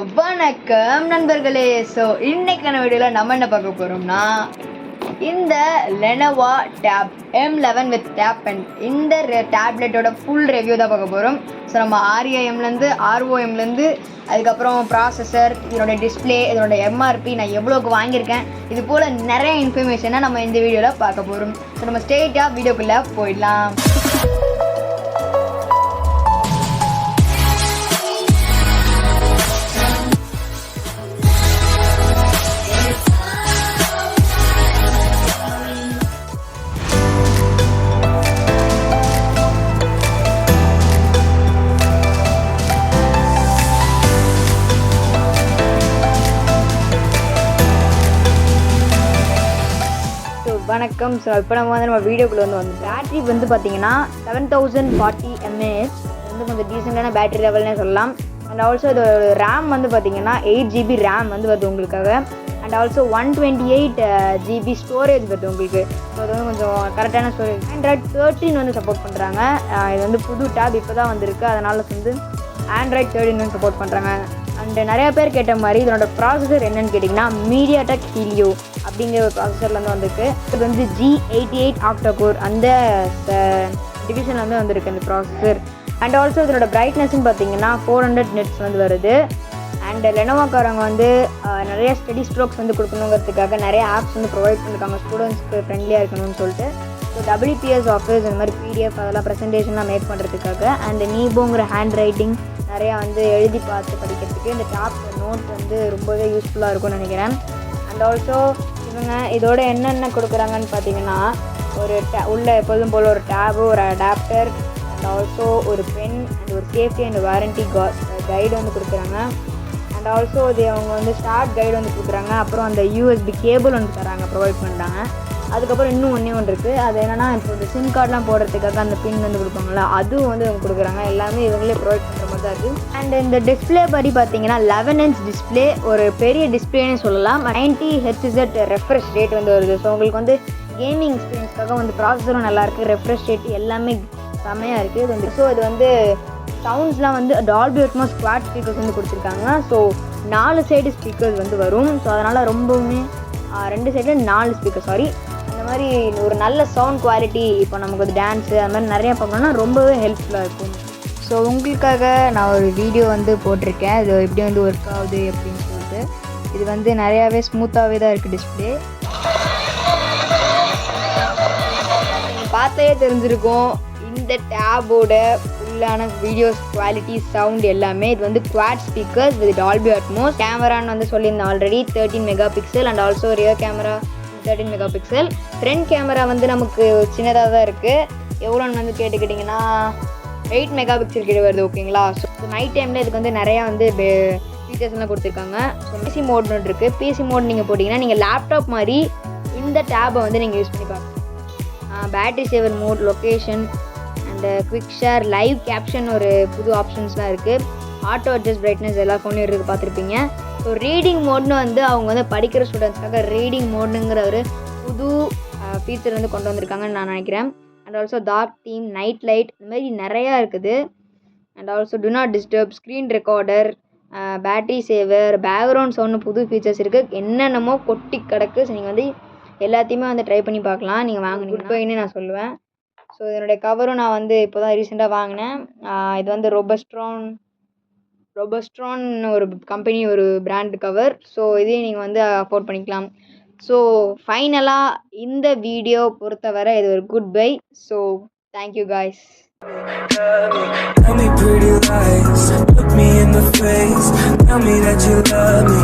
வணக்கம் நண்பர்களே. இன்னைக்கான வீடியோவில் நம்ம என்ன பார்க்க போகிறோம்னா, இந்த Lenovo tab M11 with tab pen இந்த டேப்லெட்டோட ஃபுல் ரிவ்யூ தான் பார்க்க போகிறோம். நம்ம ROMலேருந்து அதுக்கப்புறம் ப்ராசஸர், இதனோட டிஸ்பிளே, இதனோட MRP, நான் எவ்வளோக்கு வாங்கியிருக்கேன், இது போல் நிறைய இன்ஃபர்மேஷனை நம்ம இந்த வீடியோவில் பார்க்க போகிறோம். நம்ம ஸ்ட்ரெயிட்டாக வீடியோக்குள்ளே போயிடலாம். வணக்கம். இப்போ நம்ம வீடியோக்குள்ளே வந்து பேட்ரி வந்து பார்த்தீங்கன்னா 7040 mAh வந்து கொஞ்சம் டீசெண்டான பேட்டரி லெவல்னே சொல்லலாம். அண்ட் ஆல்சோ இது ரேம் வந்து பார்த்தீங்கன்னா 8GB ரேம் வந்து வருது உங்களுக்காக. அண்ட் ஆல்சோ 128GB ஸ்டோரேஜ் வருது உங்களுக்கு. ஸோ அது வந்து கொஞ்சம் கரெக்டான ஸ்டோரேஜ். Android 13 வந்து சப்போர்ட் பண்ணுறாங்க. இது வந்து புது டேப் இப்போ தான் வந்திருக்கு, அதனால் வந்து Android 13 வந்து சப்போர்ட் பண்ணுறாங்க. அண்டு நிறையா பேர் கேட்ட மாதிரி இதனோட ப்ராசஸர் என்னென்னு கேட்டிங்கன்னா, MediaTek Helio அப்படிங்கிற ஒரு ப்ராசஸர்லேருந்து வந்திருக்கு. இது வந்து G88 ஆக்டா-கோர் அந்த டிவிஷனில் வந்து வந்திருக்கு இந்த ப்ராசஸர். அண்ட் ஆல்சோ இதனோட பிரைட்னஸ்ன்னு பார்த்தீங்கன்னா 400 nits வந்து வருது. அண்ட் லெனோவாக்காரங்க வந்து நிறைய ஸ்டடி ஸ்ட்ரோக்ஸ் வந்து கொடுக்கணுங்கிறதுக்காக நிறைய ஆப்ஸ் வந்து ப்ரொவைட் பண்ணியிருக்காங்க ஸ்டூடெண்ட்ஸ்க்கு ஃப்ரெண்ட்லியாக இருக்கணும்னு சொல்லிட்டு. ஸோ WPS ஆஃபீஸ் இந்த மாதிரி PDF அதெல்லாம் ப்ரெசன்டேஷன்லாம் மேக் பண்ணுறதுக்காக. அண்ட் நீபோங்கிற ஹேண்ட் ரைட்டிங் நிறையா வந்து எழுதி பார்த்து படிக்கிறதுக்கு இந்த டேப் நோட் வந்து ரொம்பவே யூஸ்ஃபுல்லாக இருக்கும்னு நினைக்கிறேன். அண்ட் ஆல்சோ இவங்க இதோட என்னென்ன கொடுக்குறாங்கன்னு பார்த்தீங்கன்னா, ஒரு உள்ள எப்போதும் போல் ஒரு டேபு, ஒரு அடாப்டர், அண்ட் ஆல்சோ ஒரு பென், அண்ட் ஒரு சேஃப்டி அண்ட் வாரண்டி கைடு வந்து கொடுக்குறாங்க. அண்ட் ஆல்சோ இது அவங்க வந்து ஸ்டார்ட் கைடு வந்து கொடுக்குறாங்க. அப்புறம் அந்த USB கேபிள் வந்து தராங்க, ப்ரொவைட் பண்ணுறாங்க. அதுக்கப்புறம் இன்னும் ஒன்றே இருக்குது, அது என்னென்னா இப்போ இந்த சிம் கார்டெலாம் போடுறதுக்காக அந்த பின் வந்து கொடுப்பாங்களா, அதுவும் வந்து அவங்க கொடுக்குறாங்க. எல்லாமே இவங்களே ப்ரொவைட் பண்ணுற மாதிரி தான் இருக்குது. அண்ட் இந்த டிஸ்பிளே படி பார்த்தீங்கன்னா 11 inch டிஸ்பிளே, ஒரு பெரிய டிஸ்பிளேன்னு சொல்லலாம். 90 Hz ரெஃப்ரெஷ் ரேட் வந்து வருது. ஸோ உங்களுக்கு வந்து கேமிங் எக்ஸ்பீரியன்ஸ்க்காக வந்து ப்ராசஸரும் நல்லாயிருக்கு, ரெஃப்ரெஷ் ரேட் எல்லாமே செம்மையாக இருக்குது இது வந்து. ஸோ இது வந்து சவுண்ட்ஸ்லாம் வந்து Dolby Atmos ஸ்குவாட் ஸ்பீக்கர்ஸ் வந்து கொடுத்துருக்காங்க. ஸோ 4 சைடு ஸ்பீக்கர்ஸ் வந்து வரும். ஸோ அதனால் ரொம்பவுமே 2 சைடில் 4 ஸ்பீக்கர் அந்த மாதிரி ஒரு நல்ல சவுண்ட் குவாலிட்டி, இப்போ நமக்கு வந்து டான்ஸு அது மாதிரி நிறையா பார்க்கணுன்னா ரொம்பவே ஹெல்ப்ஃபுல்லாக இருக்கும். ஸோ உங்களுக்காக நான் ஒரு வீடியோ வந்து போட்டிருக்கேன், இது எப்படி வந்து ஒர்க் ஆகுது அப்படின்னு சொல்லிட்டு. இது வந்து நிறையாவே ஸ்மூத்தாகவே தான் இருக்குது டிஸ்பிளே. நீங்கள் பார்த்தே தெரிஞ்சிருக்கும் இந்த டேபோட ஃபுல்லான வீடியோஸ் குவாலிட்டி, சவுண்ட் எல்லாமே. இது வந்து quad speakers with Dolby Atmos. கேமரான்னு வந்து சொல்லியிருந்தேன் already 13 MP and also rear camera 13 MP. Front camera வந்து நமக்கு சின்னதாக தான் இருக்குது. எவ்வளோன்னு வந்து கேட்டுக்கிட்டிங்கன்னா 8 MP கிட்ட வருது, ஓகேங்களா. ஸோ நைட் டைமில் இதுக்கு வந்து நிறையா வந்து ஃபீச்சர்ஸ்லாம் கொடுத்துருக்காங்க. ஸோ PC மோட்னு இருக்குது. PC மோட் நீங்கள் போட்டிங்கன்னா நீங்கள் லேப்டாப் மாதிரி இந்த டேப்பை வந்து நீங்கள் யூஸ் பண்ணி பார்க்கலாம். Battery saver mode, location, and quick share, live caption, ஒரு புது ஆப்ஷன்ஸ்லாம் இருக்குது. ஆட்டோ அட்ஜஸ்ட் பிரைட்னஸ் எல்லா ஃபோன்லையும் இருக்குது, பார்த்துருப்பீங்க. ஸோ ரீடிங் மோட்னு வந்து அவங்க வந்து படிக்கிற ஸ்டூடெண்ட்ஸ்க்காக ரீடிங் மோடுங்கிற ஒரு புது ஃபீச்சர் வந்து கொண்டு வந்திருக்காங்கன்னு நான் நினைக்கிறேன். And also dark theme, night light, இந்த மாதிரி நிறையா இருக்குது. And also do not disturb, screen recorder, battery saver, background sound, புது ஃபீச்சர்ஸ் இருக்குது. என்னென்னமோ கொட்டி கிடக்கு. ஸோ நீங்கள் வந்து எல்லாத்தையுமே வந்து ட்ரை பண்ணி பார்க்கலாம். நீங்கள் வாங்கினீங்க குட் பைன்னு நான் சொல்லுவேன். ஸோ இதனுடைய கவரும் நான் வந்து இப்போ தான் ரீசெண்டாக வாங்கினேன். இது வந்து ரொபஸ்ட்ரான் ஒரு கம்பெனி, ஒரு பிராண்ட் கவர். ஸோ இதையும் நீங்கள் வந்து அஃபோர்ட் பண்ணிக்கலாம். ஸோ ஃபைனலாக இந்த வீடியோ பொறுத்தவரை இது ஒரு good bye. So thank you guys. Tell me pretty lies, look me in the face, tell me that you love me.